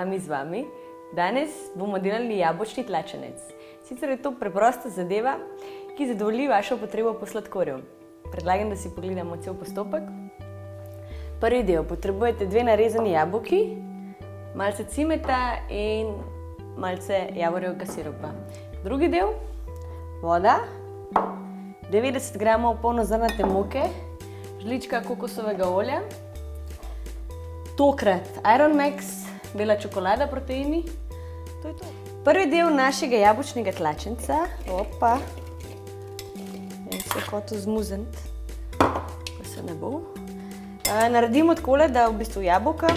Ami z vami. Danes bomo delali jabolčni tlačenec. Sicer je to preprosta zadeva, ki zadovolji vašo potrebo po sladkorju. Predlagam, da si pogledamo cel postopek. Prvi del, potrebujete 2 narezani jabolki, malce cimeta in malce javorjevega sirupa. Drugi del, voda, 90 g polnozrnate moke, žlička kokosovega olja, tokrat Iron Max, bela čokolada, proteini. To je to. Prvi del našega jabolčnega tlačenca, se je hotel zmuzniti, pa se ne bo. Naredimo takole, da v bistvu jabolka,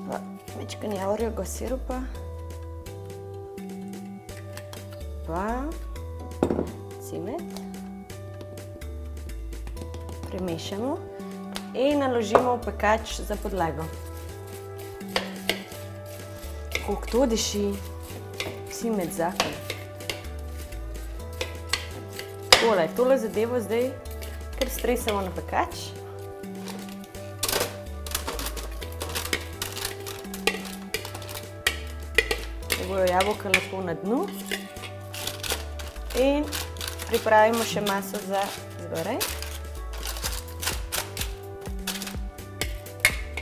pa majčkeno javorjevega sirupa, pa cimet premešamo in naložimo v pekač za podlago. Kako to diši, cimet zakon. Tole zadevo zdaj kar stresamo na pekač. Da bojo jabolka lepo na dnu. In pripravimo še maso za zgoraj.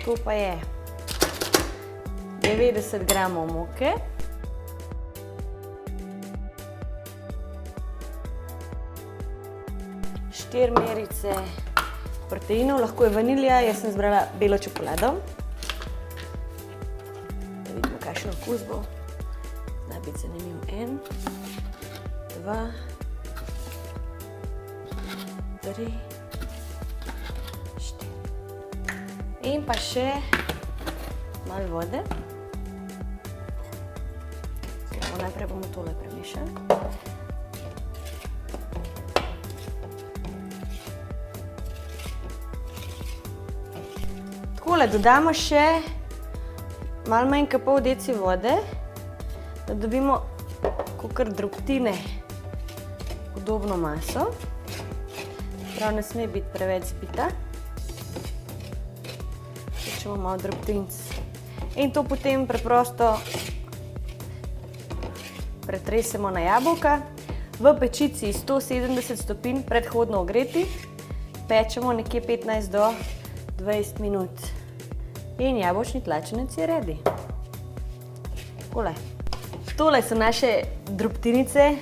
To pa je 90 g moke, 4 merice proteinov, lahko je vanilija, jaz sem izbrala belo čokolado. Da vidimo, kakšen okus bo. Zna biti zanimiv. 1, 2, 3, 4. In pa še malo vode. Najprej bomo tole premešali. Takole, dodamo še malo manj kot pol deci vode, da dobimo kakor drobtine udobno maso. Prav ne sme biti preveč zbita. Hočemo malo drobtinc. In to potem preprosto pretresemo na jabolka. V pečici 170 stopinj predhodno ogreti. Pečemo nekje 15 do 20 minut. In jabolčni tlačenec je ready. Takole. Tole so naše drobtinice.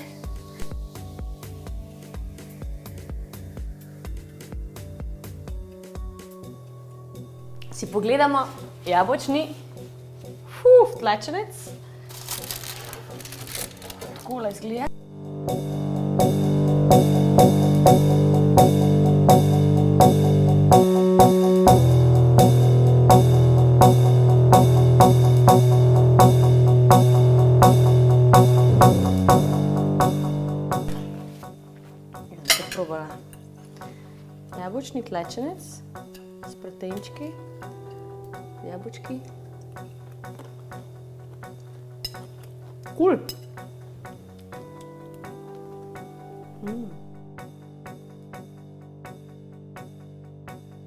Si pogledamo jabolčni tlačenec. Takole izgleda. Jabolčni tlačenec s proteinčki, jabolčki. Cool.